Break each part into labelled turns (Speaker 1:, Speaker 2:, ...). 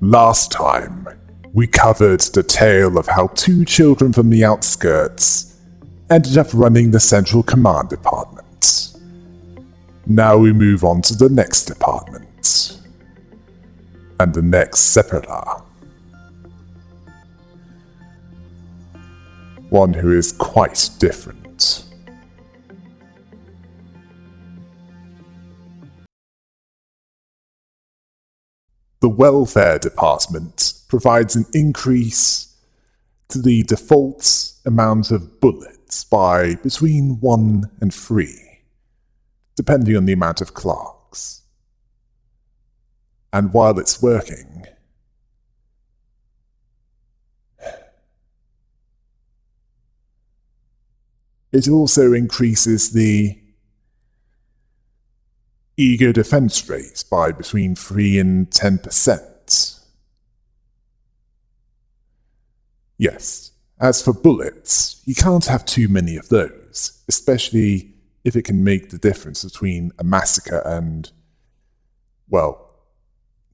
Speaker 1: Last time, we covered the tale of how two children from the outskirts ended up running the Central Command Department. Now we move on to the next department, and the next separar. One who is quite different. The Welfare Department provides an increase to the default amount of bullets by between 1 and 3, depending on the amount of clerks. And while it's working, it also increases the ego defense rate by between 3 and 10%. Yes, as for bullets, you can't have too many of those, especially if it can make the difference between a massacre and, well,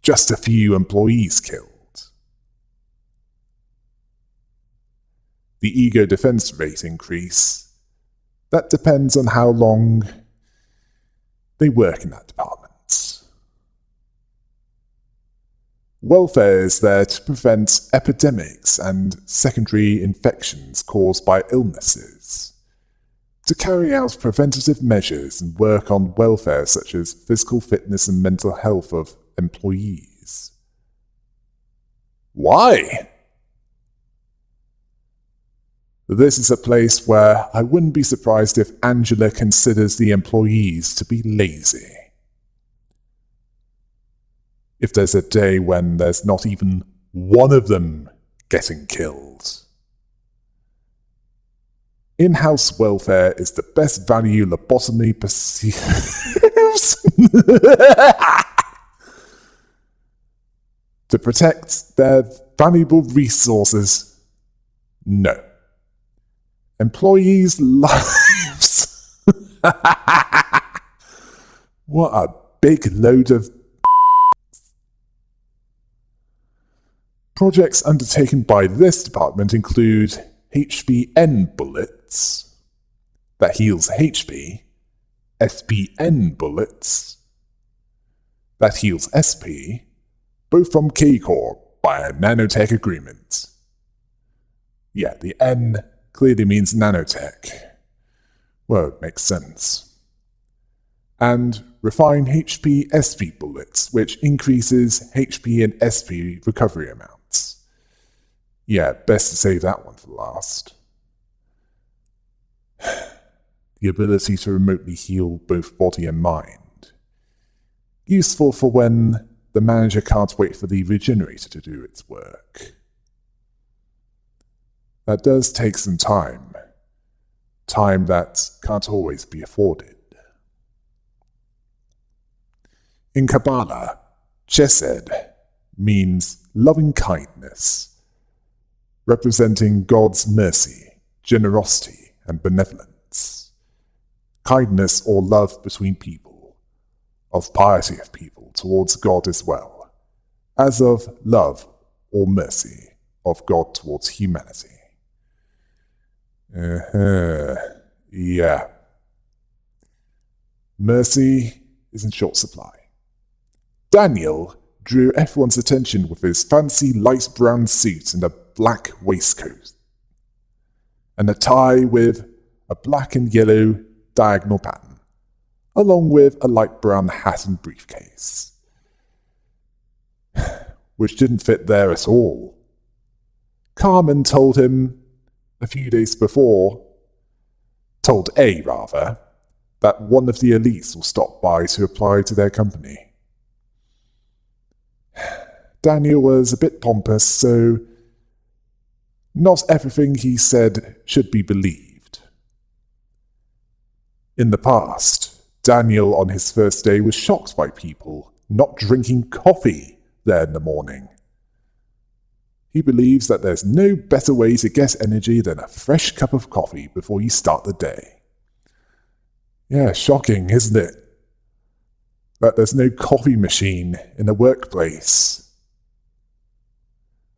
Speaker 1: just a few employees killed. The ego defense rate increase, that depends on how long they work in that department. Welfare is there to prevent epidemics and secondary infections caused by illnesses, to carry out preventative measures and work on welfare such as physical fitness and mental health of employees. Why? This is a place where I wouldn't be surprised if Angela considers the employees to be lazy. If there's a day when there's not even one of them getting killed. In-house welfare is the best value lobotomy perceives to protect their valuable resources. No. Employees' lives. What a big load of projects undertaken by this department include HBN bullets that heals HP, SPN bullets that heals SP, both from K-Corp by a nanotech agreement. Yeah, the N clearly means nanotech. Well, it makes sense. And refine HP SP bullets, which increases HP and SP recovery amounts. Yeah, best to save that one for last. The ability to remotely heal both body and mind. Useful for when the manager can't wait for the regenerator to do its work. That does take some time. Time that can't always be afforded. In Kabbalah, Chesed means loving kindness, representing God's mercy, generosity, and benevolence. Kindness or love between people, of piety of people towards God as well, as of love or mercy of God towards humanity. Yeah. Mercy is in short supply. Daniel drew everyone's attention with his fancy light brown suit and a black waistcoat, and a tie with a black and yellow diagonal pattern, along with a light brown hat and briefcase, which didn't fit there at all. Carmen told him a few days before, told A rather, that one of the elites will stop by to apply to their company. Daniel was a bit pompous, so not everything he said should be believed. In the past, Daniel on his first day was shocked by people not drinking coffee there in the morning. He believes that there's no better way to get energy than a fresh cup of coffee before you start the day. Yeah, shocking, isn't it? That there's no coffee machine in the workplace.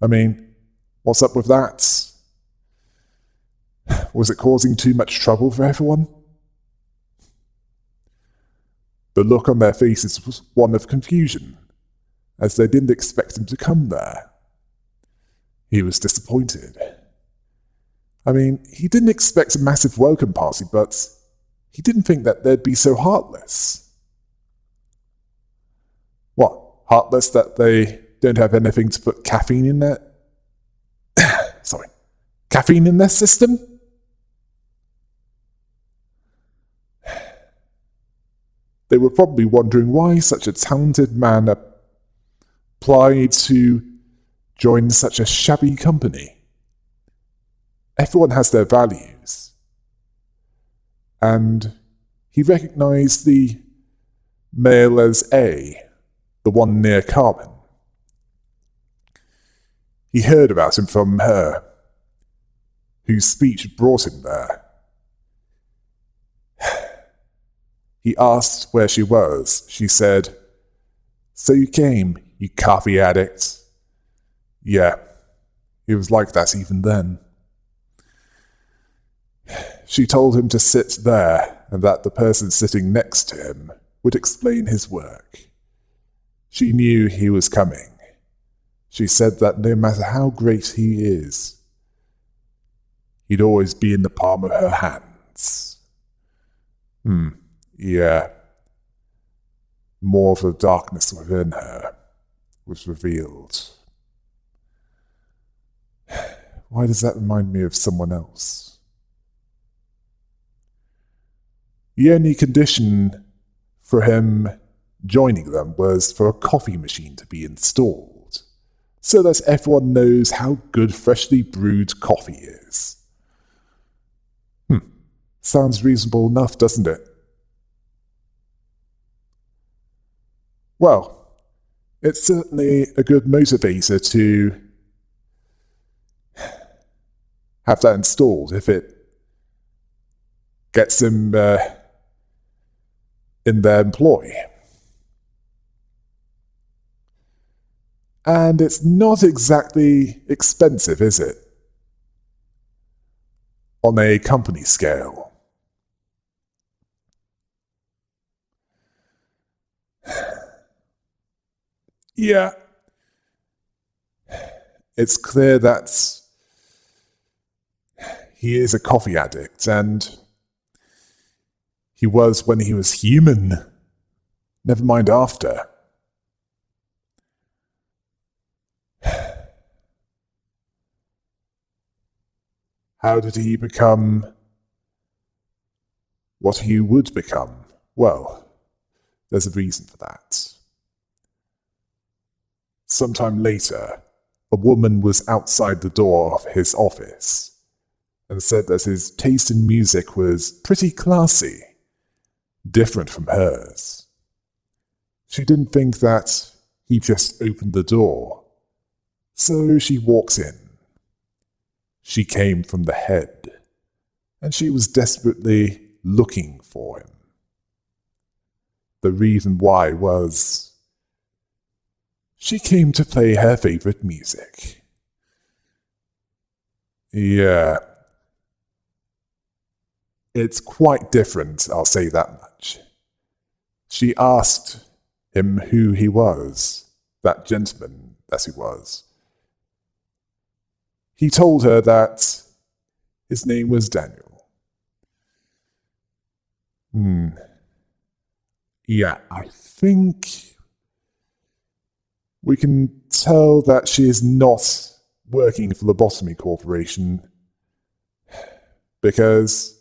Speaker 1: I mean, what's up with that? Was it causing too much trouble for everyone? The look on their faces was one of confusion, as they didn't expect him to come there. He was disappointed. I mean, he didn't expect a massive welcome party, but he didn't think that they'd be so heartless. What, heartless that they don't have anything to put caffeine in their... caffeine in their system? They were probably wondering why such a talented man applied to join such a shabby company. Everyone has their values. And he recognized the male as A, the one near Carmen. He heard about him from her, whose speech brought him there. He asked where she was. She said, "So you came, you coffee addict." Yeah, he was like that even then. She told him to sit there and that the person sitting next to him would explain his work. She knew he was coming. She said that no matter how great he is, he'd always be in the palm of her hands. Yeah. More of the darkness within her was revealed. Why does that remind me of someone else? The only condition for him joining them was for a coffee machine to be installed, so that everyone knows how good freshly brewed coffee is. Sounds reasonable enough, doesn't it? Well, it's certainly a good motivator to have that installed if it gets him in their employ. And it's not exactly expensive, is it? On a company scale. Yeah. It's clear that he is a coffee addict, and he was when he was human. Never mind after. How did he become what he would become? Well, there's a reason for that. Sometime later, a woman was outside the door of his office and said that his taste in music was pretty classy, different from hers. She didn't think that he just opened the door, so she walks in. She came from the head, and she was desperately looking for him. The reason why was she came to play her favorite music. Yeah. It's quite different, I'll say that much. She asked him who he was, that gentleman that he was. He told her that his name was Daniel. Yeah, I think we can tell that she is not working for Lobotomy Corporation, because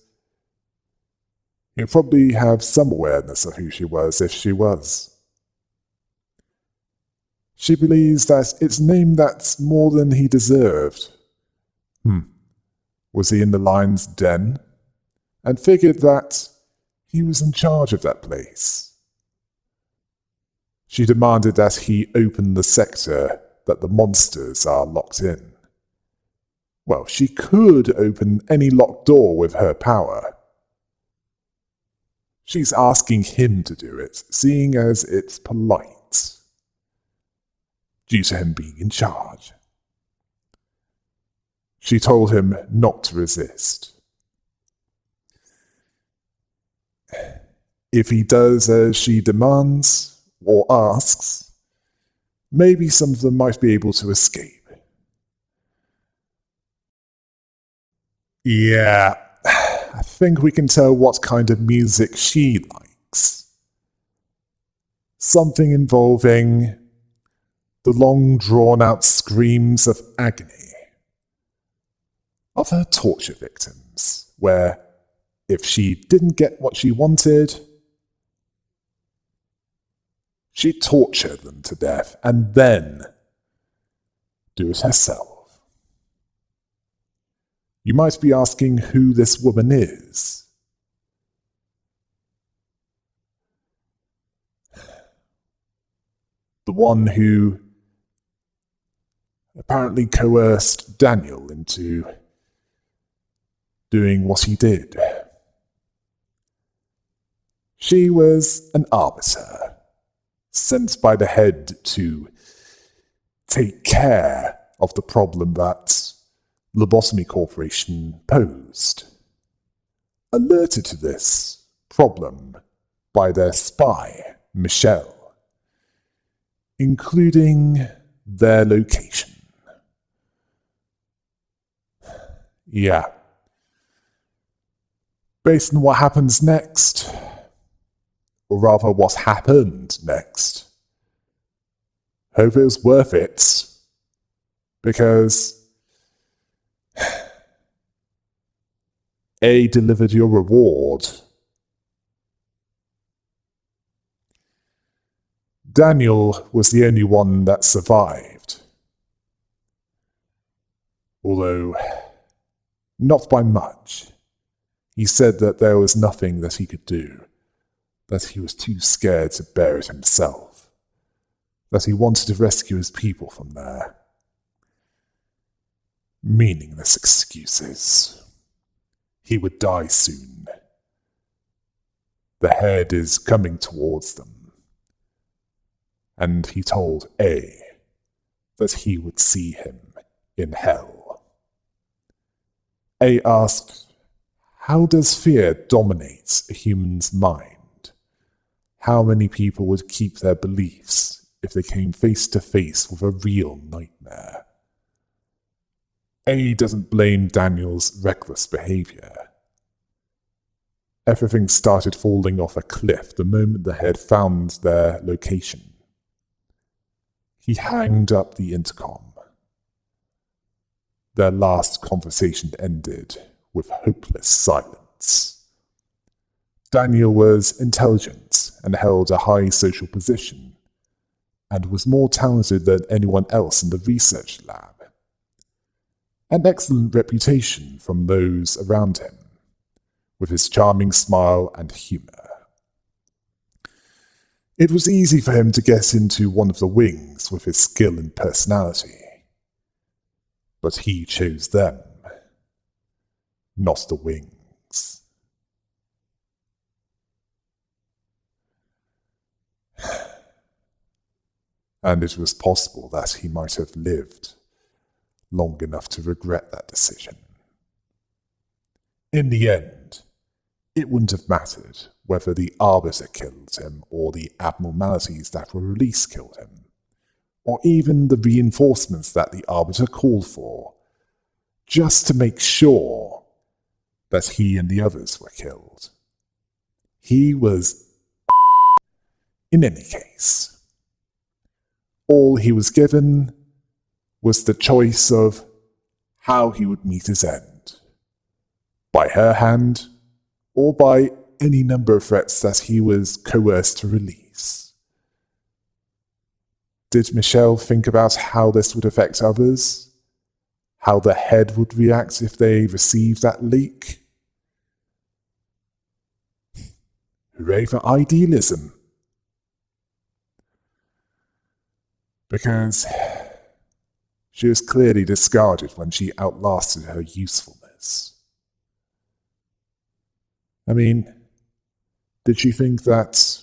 Speaker 1: you probably have some awareness of who she was if she was. She believes that it's named that more than he deserved. Was he in the lion's den? And figured that he was in charge of that place. She demanded that he open the sector that the monsters are locked in. Well, she could open any locked door with her power. She's asking him to do it, seeing as it's polite, due to him being in charge. She told him not to resist. If he does as she demands or asks, maybe some of them might be able to escape. Yeah, I think we can tell what kind of music she likes. Something involving the long drawn-out screams of agony of her torture victims, where if she didn't get what she wanted, she'd torture them to death and then do it herself. You might be asking who this woman is. The one who apparently coerced Daniel into doing what he did. She was an arbiter, sent by the head to take care of the problem that Lobotomy Corporation posed. Alerted to this problem by their spy, Michelle, including their location. Yeah. Based on what happens next, or rather what happened next, hope it was worth it, because A delivered your reward. Daniel was the only one that survived, although not by much. He said that there was nothing that he could do, that he was too scared to bear it himself, that he wanted to rescue his people from there. Meaningless excuses. He would die soon. The head is coming towards them. And he told A that he would see him in hell. A asked, how does fear dominate a human's mind? How many people would keep their beliefs if they came face to face with a real nightmare? A doesn't blame Daniel's reckless behavior. Everything started falling off a cliff the moment the head found their location. He hanged up the intercom. Their last conversation ended with hopeless silence. Daniel was intelligent and held a high social position, and was more talented than anyone else in the research lab. An excellent reputation from those around him, with his charming smile and humor. It was easy for him to get into one of the wings with his skill and personality, but he chose them, not the wings. And it was possible that he might have lived long enough to regret that decision. In the end, it wouldn't have mattered whether the Arbiter killed him or the abnormalities that were released killed him, or even the reinforcements that the Arbiter called for, just to make sure that he and the others were killed. He was in any case. All he was given was the choice of how he would meet his end. By her hand, or by any number of threats that he was coerced to release. Did Michelle think about how this would affect others? How the head would react if they received that leak? Hooray for idealism. Because she was clearly discarded when she outlasted her usefulness. I mean, did she think that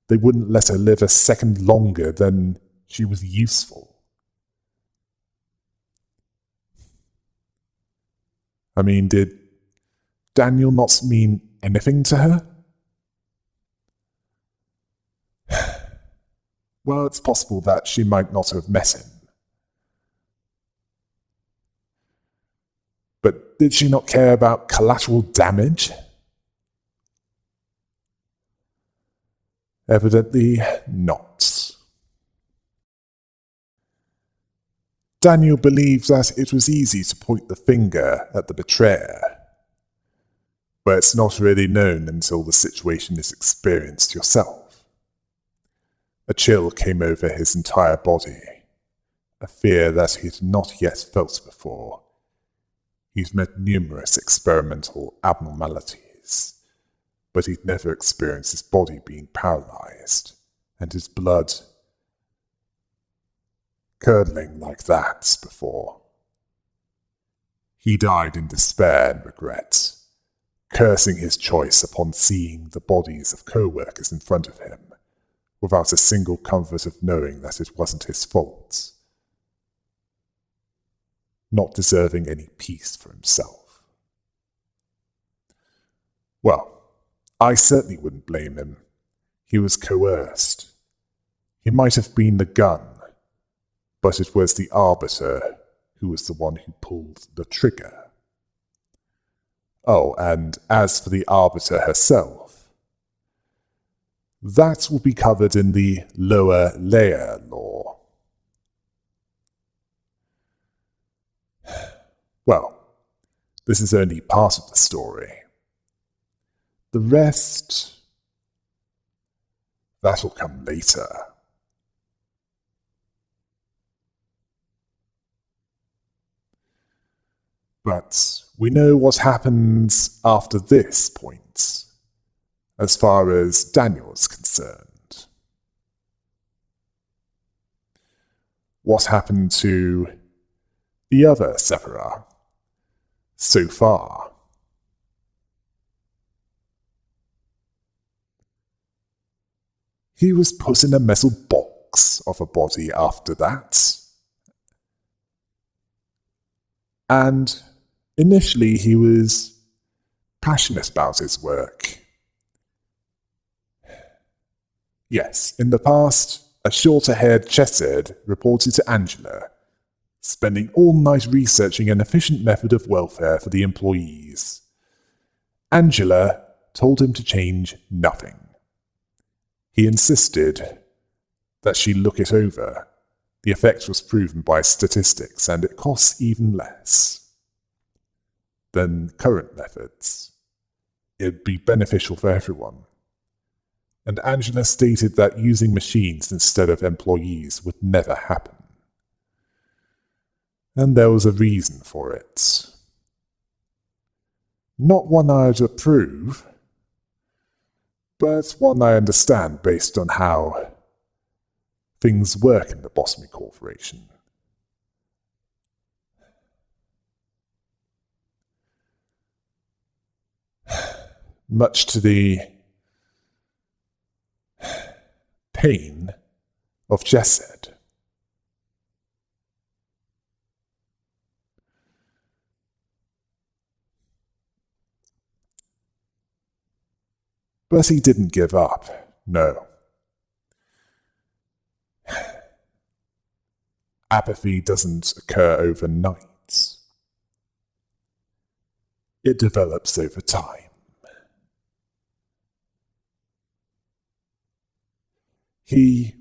Speaker 1: they wouldn't let her live a second longer than she was useful? I mean, did Daniel not mean anything to her? Well, it's possible that she might not have met him. But did she not care about collateral damage? Evidently not. Daniel believes that it was easy to point the finger at the betrayer, but it's not really known until the situation is experienced yourself. A chill came over his entire body, a fear that he had not yet felt before. He'd met numerous experimental abnormalities, but he'd never experienced his body being paralyzed, and his blood curdling like that before. He died in despair and regret, cursing his choice upon seeing the bodies of co-workers in front of him, without a single comfort of knowing that it wasn't his fault, not deserving any peace for himself. Well, I certainly wouldn't blame him. He was coerced. He might have been the gun, but it was the Arbiter who was the one who pulled the trigger. Oh, and as for the Arbiter herself, that will be covered in the lower layer law. Well, this is only part of the story. The rest, that'll come later. But we know what happens after this point, as far as Daniel is concerned. What happened to the other Sephira so far? He was put in a metal box of a body after that. And initially he was passionate about his work. Yes, in the past, a shorter-haired Chesed reported to Angela, spending all night researching an efficient method of welfare for the employees. Angela told him to change nothing. He insisted that she look it over. The effect was proven by statistics, and it costs even less than current methods. It'd be beneficial for everyone. And Angela stated that using machines instead of employees would never happen. And there was a reason for it. Not one I'd approve, but one I understand based on how things work in the Lobotomy Corporation. Much to the pain of Chesed. But he didn't give up, no. Apathy doesn't occur overnight. It develops over time. He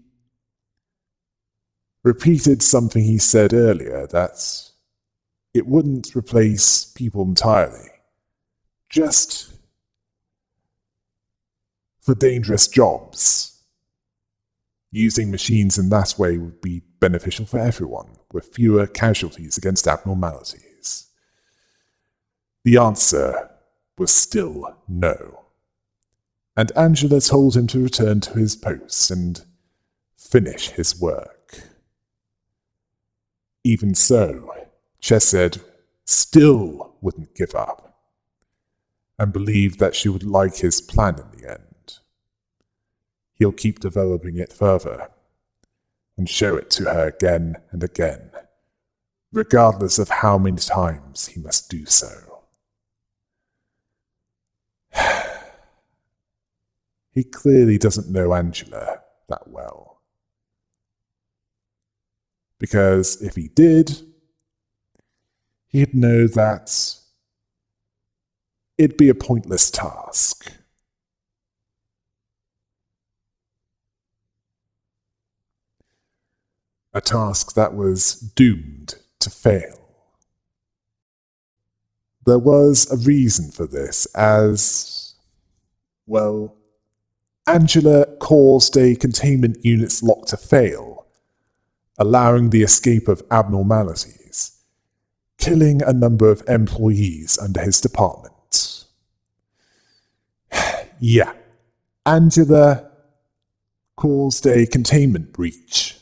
Speaker 1: repeated something he said earlier, that it wouldn't replace people entirely, just for dangerous jobs. Using machines in that way would be beneficial for everyone, with fewer casualties against abnormalities. The answer was still no. And Angela told him to return to his post and finish his work. Even so, Chesed still wouldn't give up, and believed that she would like his plan in the end. He'll keep developing it further, and show it to her again and again, regardless of how many times he must do so. he clearly doesn't know Angela that well. Because if he did, he'd know that it'd be a pointless task. A task that was doomed to fail. There was a reason for this, as, well, Angela caused a containment unit's lock to fail, allowing the escape of abnormalities, killing a number of employees under his department. Yeah, Angela caused a containment breach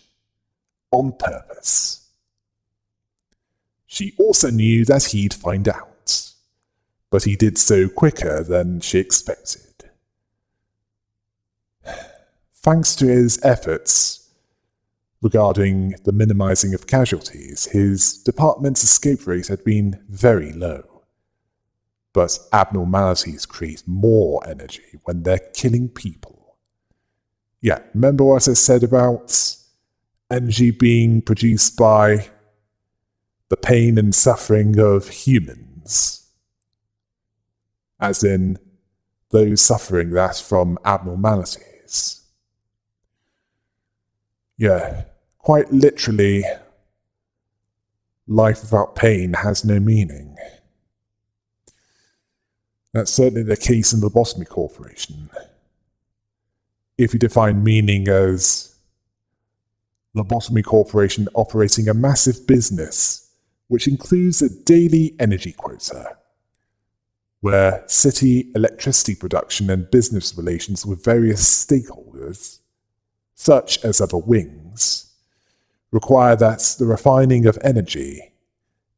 Speaker 1: on purpose. She also knew that he'd find out, but he did so quicker than she expected. Thanks to his efforts regarding the minimizing of casualties, his department's escape rate had been very low. But abnormalities create more energy when they're killing people. Yeah, remember what I said about energy being produced by the pain and suffering of humans? As in, those suffering that from abnormalities. Yeah, quite literally, life without pain has no meaning. That's certainly the case in the Lobotomy Corporation. If you define meaning as Lobotomy Corporation operating a massive business, which includes a daily energy quota, where city electricity production and business relations with various stakeholders, such as other wings, require that the refining of energy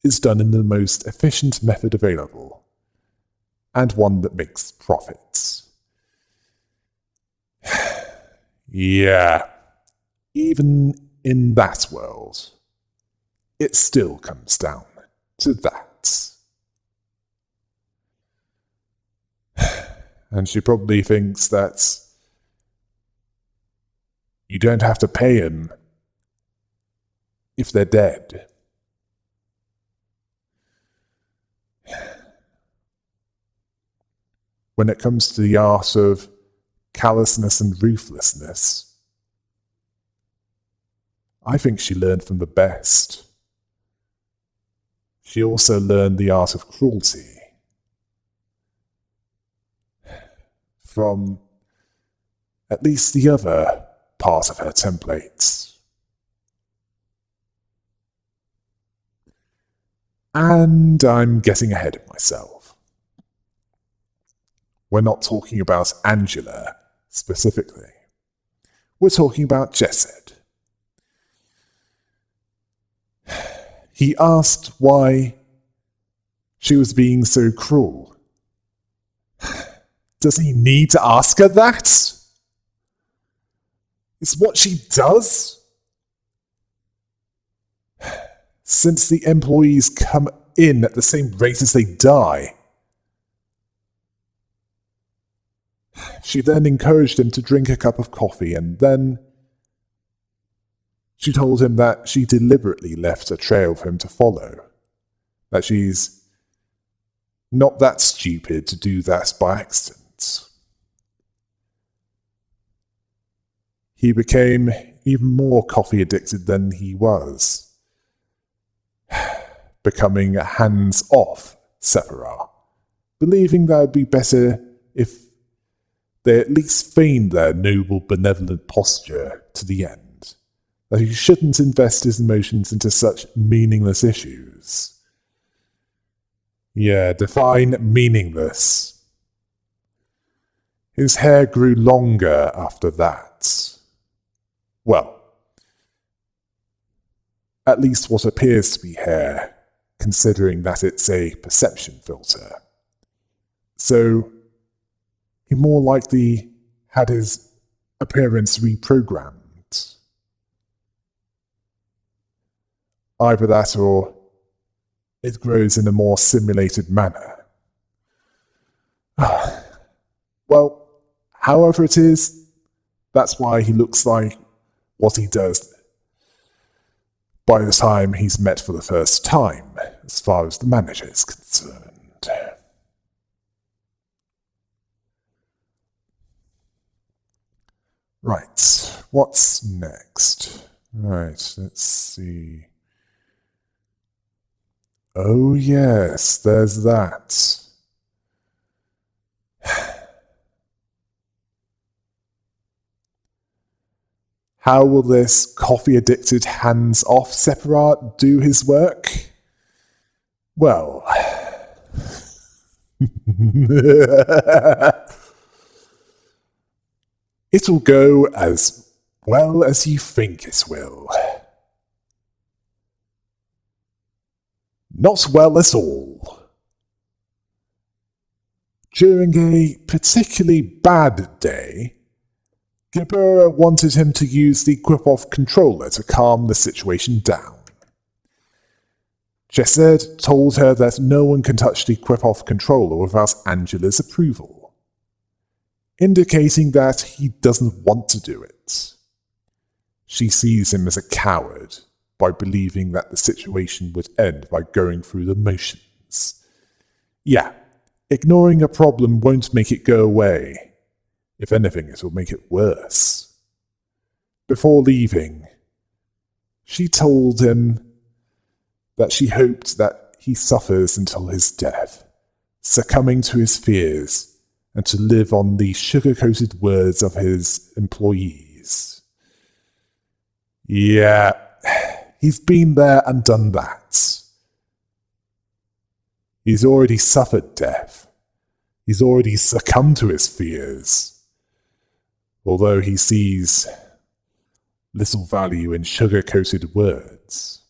Speaker 1: is done in the most efficient method available, and one that makes profits. Yeah, even in that world, it still comes down to that. And she probably thinks that you don't have to pay them if they're dead. When it comes to the art of callousness and ruthlessness, I think she learned from the best. She also learned the art of cruelty from at least the other part of her templates. And I'm getting ahead of myself. We're not talking about Angela specifically. We're talking about Jessed. He asked why she was being so cruel. Does he need to ask her that? It's what she does? Since the employees come in at the same rate as they die. She then encouraged him to drink a cup of coffee, and then she told him that she deliberately left a trail for him to follow. That she's not that stupid to do that by accident. He became even more coffee addicted than he was, becoming a hands-off Sephiroth, believing that it would be better if they at least feigned their noble, benevolent posture to the end, that he shouldn't invest his emotions into such meaningless issues. Yeah, define meaningless. His hair grew longer after that. Well, at least what appears to be hair, considering that it's a perception filter. So, he more likely had his appearance reprogrammed. Either that or it grows in a more simulated manner. Well, However it is, that's why he looks like what he does by the time he's met for the first time, as far as the manager is concerned. Right, what's next? Right, let's see. Oh yes, there's that. How will this coffee-addicted hands-off separat do his work? Well... it'll go as well as you think it will. Not well at all. During a particularly bad day, Gibber wanted him to use the grip-off controller to calm the situation down. Chesed told her that no one can touch the grip-off controller without Angela's approval, indicating that he doesn't want to do it. She sees him as a coward by believing that the situation would end by going through the motions. Yeah, ignoring a problem won't make it go away. If anything, it will make it worse. Before leaving, she told him that she hoped that he suffers until his death, succumbing to his fears, and to live on the sugar-coated words of his employees. Yeah, he's been there and done that. He's already suffered death. He's already succumbed to his fears. Although he sees little value in sugar-coated words.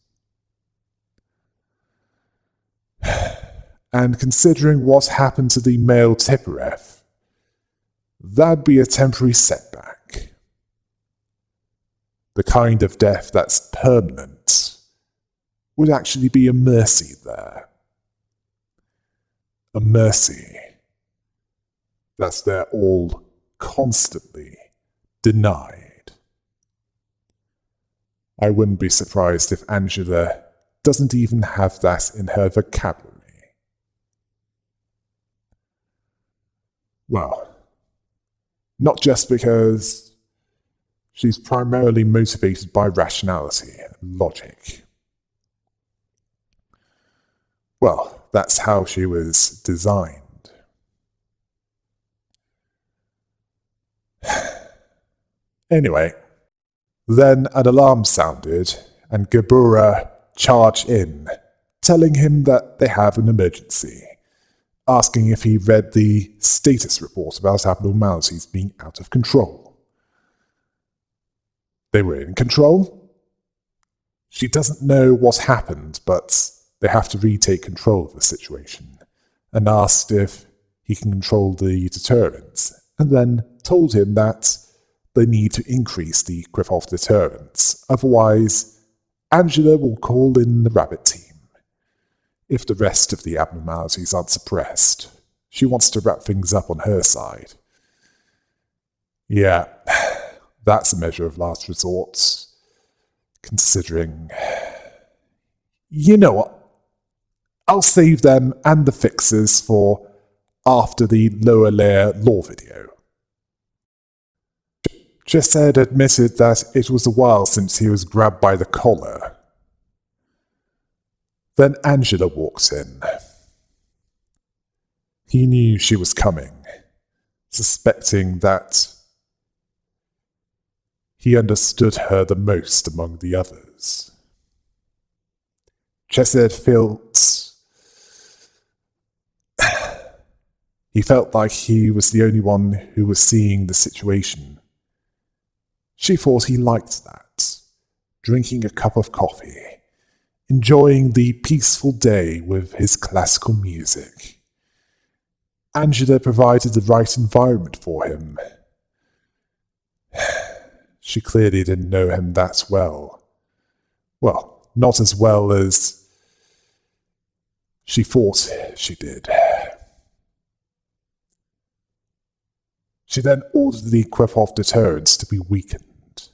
Speaker 1: And considering what happened to the male Tiphereth, that'd be a temporary setback. The kind of death that's permanent would actually be a mercy there. A mercy that they're all constantly denied. I wouldn't be surprised if Angela doesn't even have that in her vocabulary. Well, not just because she's primarily motivated by rationality and logic. Well, that's how she was designed. Anyway, then an alarm sounded, and Gebura charged in, telling him that they have an emergency, asking if he read the status report about abnormalities being out of control. They were in control? She doesn't know what happened, but they have to retake control of the situation, and asked if he can control the deterrents, and then told him that they need to increase the grip-off deterrents, otherwise Angela will call in the rabbit team. If the rest of the abnormalities aren't suppressed, she wants to wrap things up on her side. Yeah, that's a measure of last resort, considering... You know what? I'll save them and the fixes for after the lower layer lore video. Chesed admitted that it was a while since he was grabbed by the collar. Then Angela walks in. He knew she was coming, suspecting that he understood her the most among the others. Chesed felt like he was the only one who was seeing the situation. She thought he liked that, drinking a cup of coffee, enjoying the peaceful day with his classical music. Angela provided the right environment for him. She clearly didn't know him that well. Well, not as well as she thought she did. She then ordered the equip of deterrents to be weakened.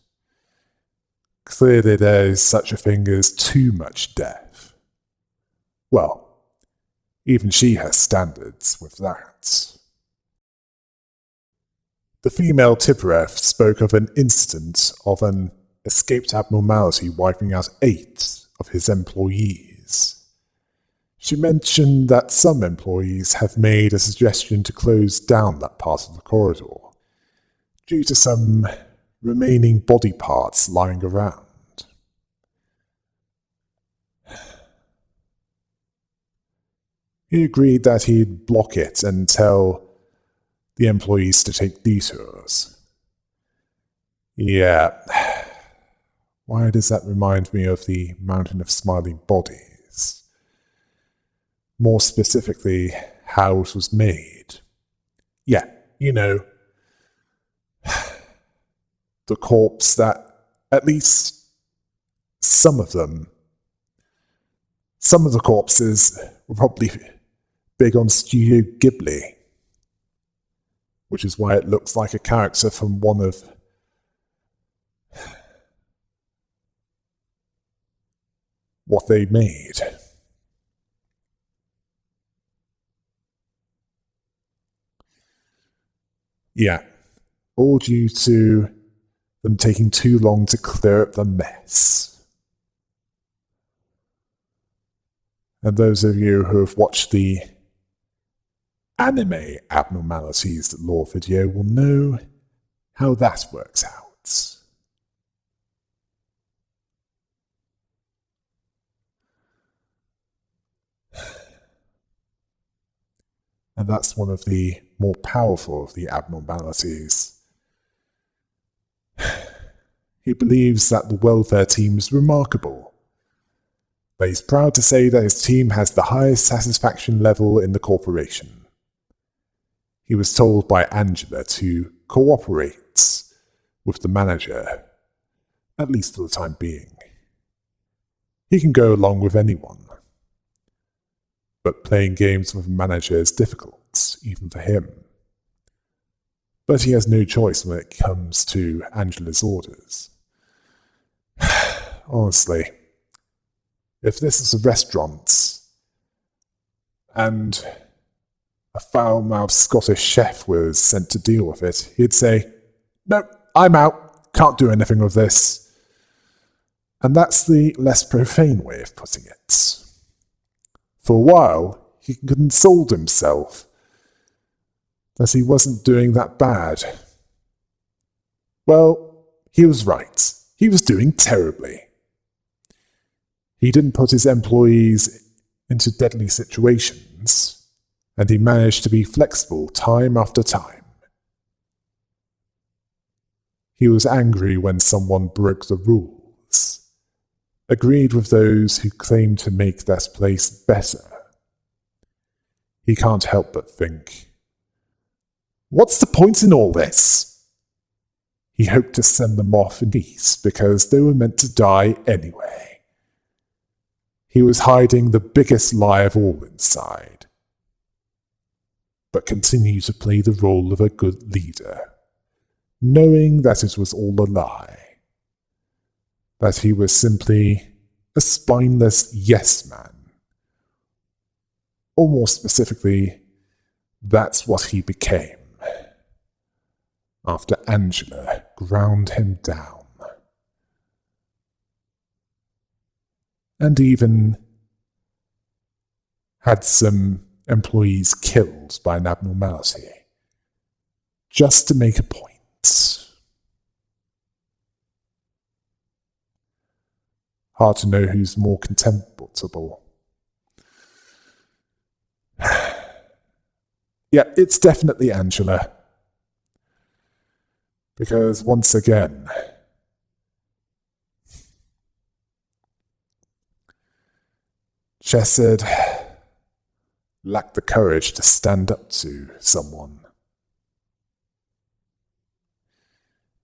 Speaker 1: Clearly there is such a thing as too much death. Well, even she has standards with that. The female Tiphereth spoke of an incident of an escaped abnormality wiping out 8 of his employees. She mentioned that some employees have made a suggestion to close down that part of the corridor, due to some remaining body parts lying around. He agreed that he'd block it and tell the employees to take detours. Yeah. Why does that remind me of the Mountain of Smiling Bodies? More specifically, how it was made. Yeah, you know, the corpse that, at least some of the corpses were probably big on Studio Ghibli, which is why it looks like a character from one of what they made. Yeah, all due to them taking too long to clear up the mess. And those of you who have watched the anime abnormalities lore video will know how that works out. And that's one of the more powerful of the abnormalities. He believes that the welfare team is remarkable, but he's proud to say that his team has the highest satisfaction level in the corporation. He was told by Angela to cooperate with the manager, at least for the time being. He can go along with anyone, but playing games with a manager is difficult, even for him. But he has no choice when it comes to Angela's orders. Honestly, if this is a restaurant, and a foul-mouthed Scottish chef was sent to deal with it, he'd say, "No, I'm out, can't do anything with this." And that's the less profane way of putting it. For a while, he consoled himself that he wasn't doing that bad. Well, he was right. He was doing terribly. He didn't put his employees into deadly situations, and he managed to be flexible time after time. He was angry when someone broke the rules, agreed with those who claimed to make that place better. He can't help but think, what's the point in all this? He hoped to send them off in peace because they were meant to die anyway. He was hiding the biggest lie of all inside, but continued to play the role of a good leader, knowing that it was all a lie, that he was simply a spineless yes man. Or more specifically, that's what he became, after Angela ground him down. And even had some employees killed by an abnormality, just to make a point. Hard to know who's more contemptible. Yeah, it's definitely Angela. Because once again, Chesed lacked the courage to stand up to someone.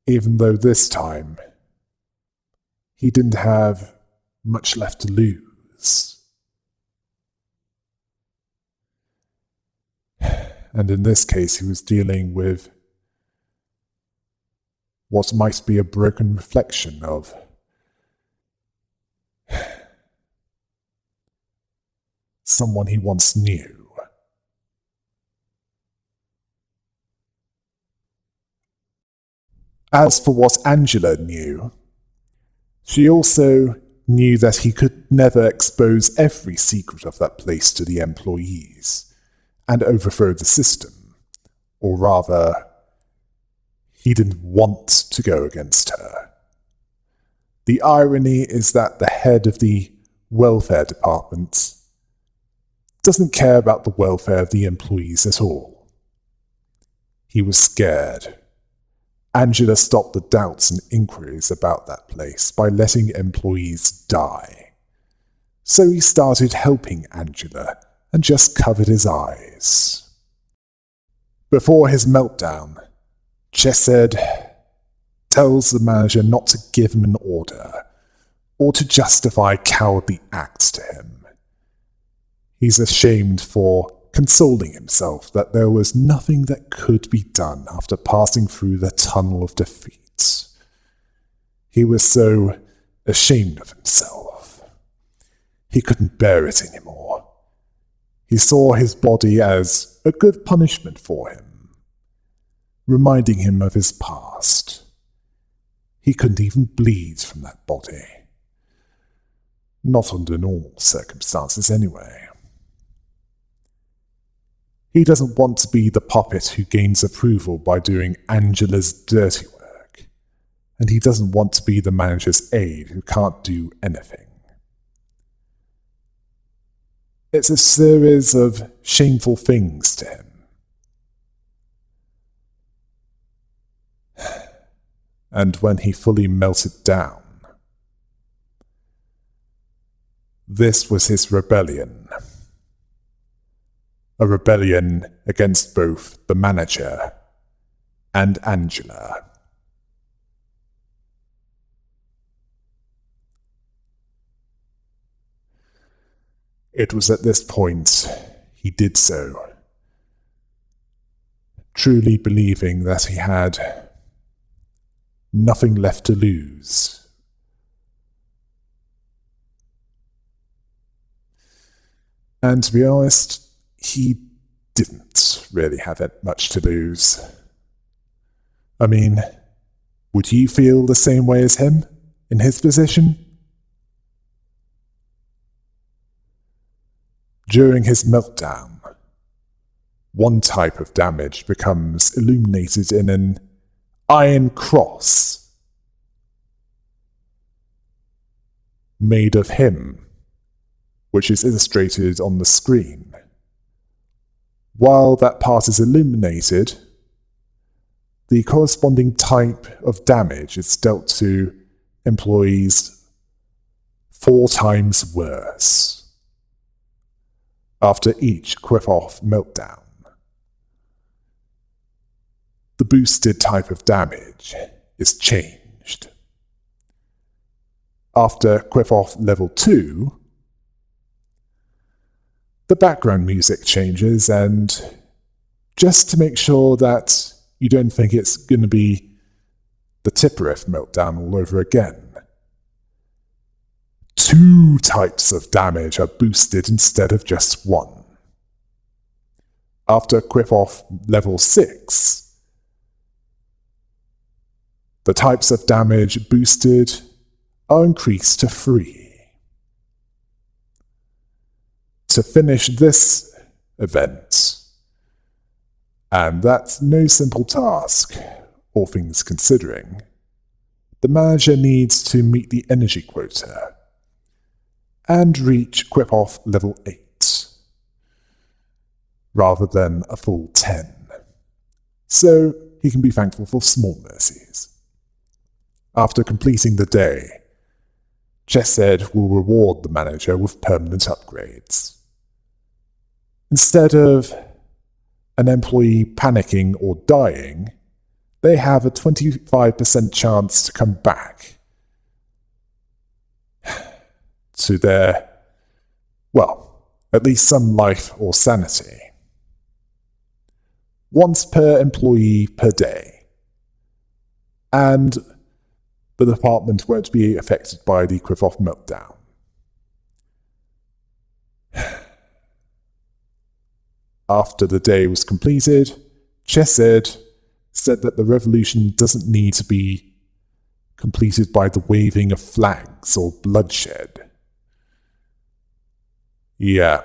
Speaker 1: Even though this time, he didn't have much left to lose. And in this case, he was dealing with what might be a broken reflection of someone he once knew. As for what Angela knew, she also knew that he could never expose every secret of that place to the employees and overthrow the system, or rather, he didn't want to go against her. The irony is that the head of the welfare department doesn't care about the welfare of the employees at all. He was scared. Angela stopped the doubts and inquiries about that place by letting employees die. So he started helping Angela and just covered his eyes. Before his meltdown, Chesed tells the manager not to give him an order or to justify cowardly acts to him. He's ashamed for consoling himself that there was nothing that could be done after passing through the tunnel of defeat. He was so ashamed of himself. He couldn't bear it anymore. He saw his body as a good punishment for him, reminding him of his past. He couldn't even bleed from that body. Not under normal circumstances, anyway. He doesn't want to be the puppet who gains approval by doing Angela's dirty work, and he doesn't want to be the manager's aide who can't do anything. It's a series of shameful things to him. And when he fully melted down, this was his rebellion. A rebellion against both the manager and Angela. It was at this point he did so, truly believing that he had nothing left to lose. And to be honest, he didn't really have that much to lose. I mean, would you feel the same way as him in his position? During his meltdown, one type of damage becomes illuminated in an iron cross made of him, which is illustrated on the screen. While that part is illuminated, the corresponding type of damage is dealt to employees 4 times worse after each Quip-Off meltdown. The boosted type of damage is changed. After Quip-Off level 2, the background music changes, and just to make sure that you don't think it's going to be the Tiphereth meltdown all over again, 2 types of damage are boosted instead of just 1. After Quip-Off level 6, the types of damage boosted are increased to 3. To finish this event, and that's no simple task, all things considering, the manager needs to meet the energy quota and reach Quip-Off level 8, rather than a full 10, so he can be thankful for small mercies. After completing the day, Chesed will reward the manager with permanent upgrades. Instead of an employee panicking or dying, they have a 25% chance to come back to their, well, at least some life or sanity. Once per employee per day. and the department won't be affected by the Tiphereth meltdown. After the day was completed, Chesed said that the revolution doesn't need to be completed by the waving of flags or bloodshed. Yeah.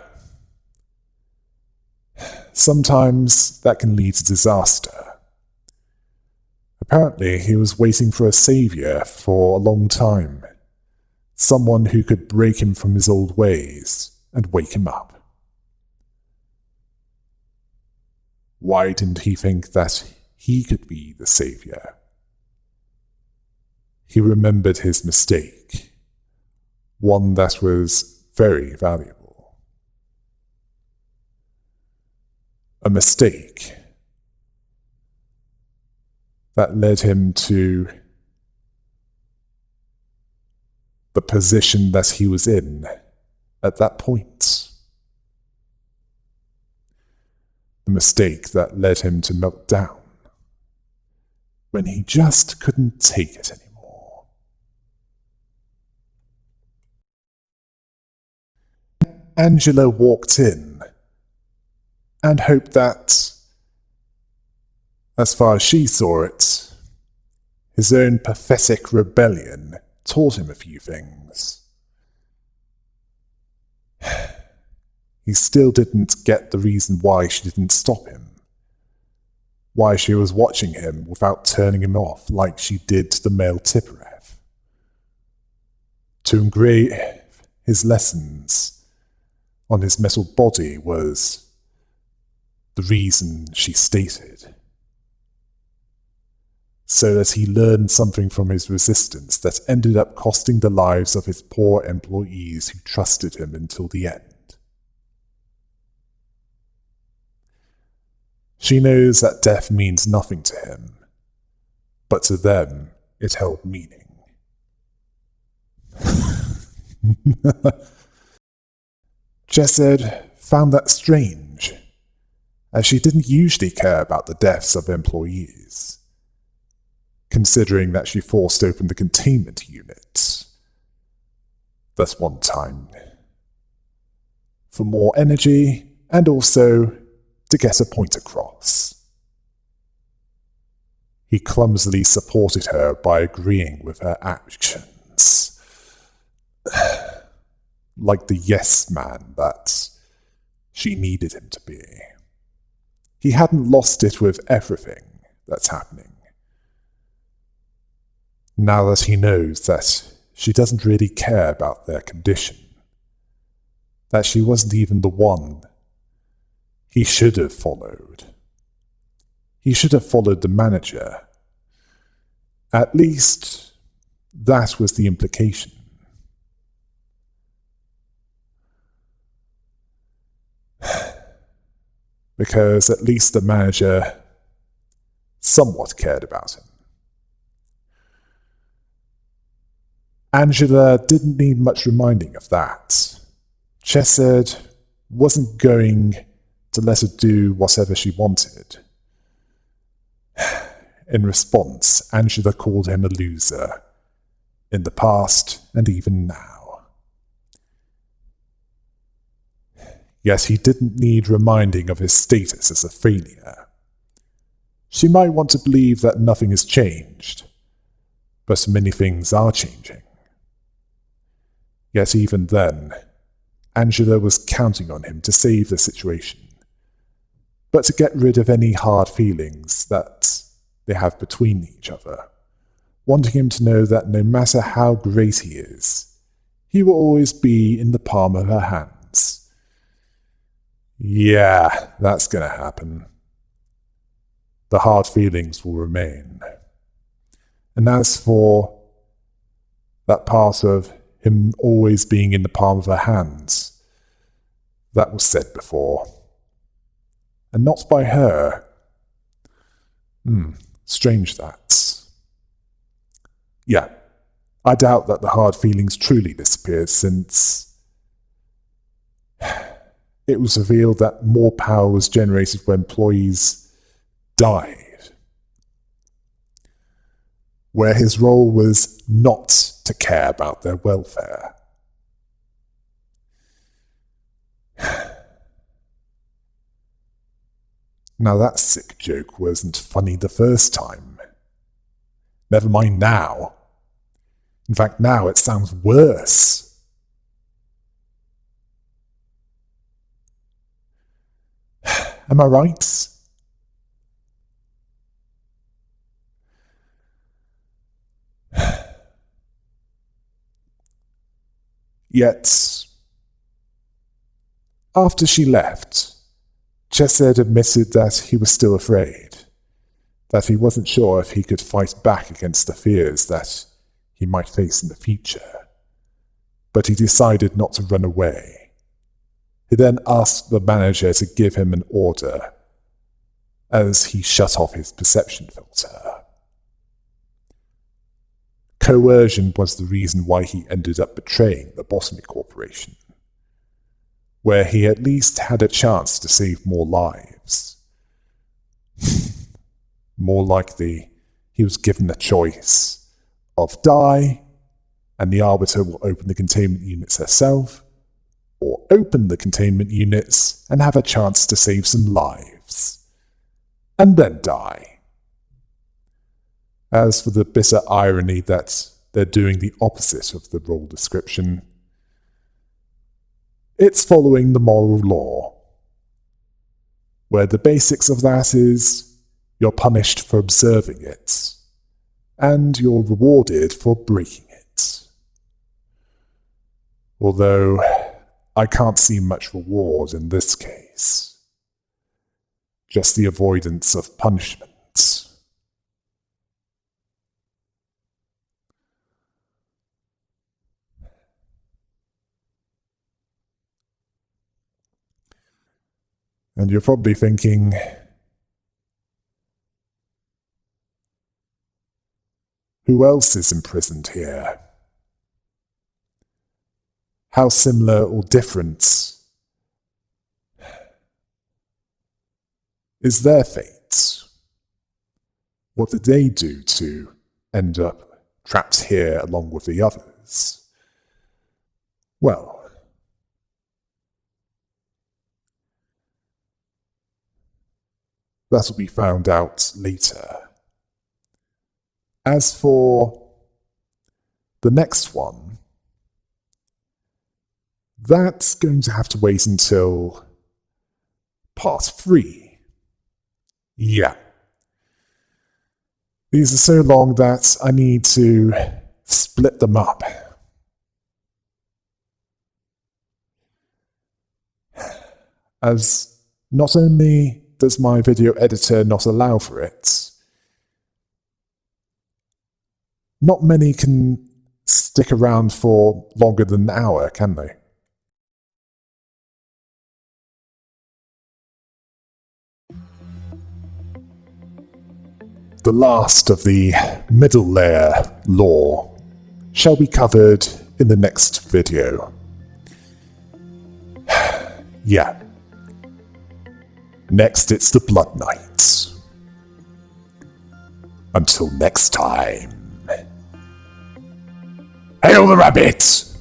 Speaker 1: Sometimes that can lead to disaster. Apparently, he was waiting for a savior for a long time. Someone who could break him from his old ways and wake him up. Why didn't he think that he could be the savior? He remembered his mistake, one that was very valuable. A mistake that led him to the position that he was in at that point. The mistake that led him to melt down when he just couldn't take it anymore. Angela walked in and hoped that, as far as she saw it, his own pathetic rebellion taught him a few things. He still didn't get the reason why she didn't stop him. Why she was watching him without turning him off like she did to the male Tiphereth. To engrave his lessons on his metal body was the reason she stated. So that he learned something from his resistance that ended up costing the lives of his poor employees who trusted him until the end. She knows that death means nothing to him, but to them it held meaning. Chesed found that strange, as she didn't usually care about the deaths of employees, considering that she forced open the containment unit that one time for more energy and also to get a point across. He clumsily supported her by agreeing with her actions, like the yes man that she needed him to be. He hadn't lost it with everything that's happening. Now that he knows that she doesn't really care about their condition, that she wasn't even the one he should have followed. He should have followed the manager. At least, that was the implication. Because at least the manager somewhat cared about him. Angela didn't need much reminding of that. Chesed wasn't going to let her do whatever she wanted. In response, Angela called him a loser, in the past and even now. Yet he didn't need reminding of his status as a failure. She might want to believe that nothing has changed, but many things are changing. Yet even then, Angela was counting on him to save the situation, but to get rid of any hard feelings that they have between each other, wanting him to know that no matter how great he is, he will always be in the palm of her hands. Yeah, that's gonna happen. The hard feelings will remain. And as for that part of him always being in the palm of her hands, that was said before. And not by her. Strange that. Yeah, I doubt that the hard feelings truly disappeared since it was revealed that more power was generated when employees died. where his role was not to care about their welfare. Now that sick joke wasn't funny the first time. Never mind now. In fact, now it sounds worse. Am I right? Yet, after she left, Chesed admitted that he was still afraid, that he wasn't sure if he could fight back against the fears that he might face in the future, but he decided not to run away. He then asked the manager to give him an order, as he shut off his perception filter. Coercion was the reason why he ended up betraying the Lobotomy Corporation, where he at least had a chance to save more lives. More likely, he was given the choice of die, and the Arbiter will open the containment units herself, or open the containment units and have a chance to save some lives, and then die. As for the bitter irony that they're doing the opposite of the role description, it's following the moral law, where the basics of that is you're punished for observing it, and you're rewarded for breaking it. Although, I can't see much reward in this case. Just the avoidance of punishment. And you're probably thinking, who else is imprisoned here? How similar or different is their fate? What did they do to end up trapped here along with the others? Well, that will be found out later. As for the next one, that's going to have to wait until part 3. Yeah. These are so long that I need to split them up. As not only does my video editor not allow for it, not many can stick around for longer than an hour, can they? The last of the middle layer lore shall be covered in the next video. Yeah. Next it's the Blood Knights. Until next time. Hail the rabbit!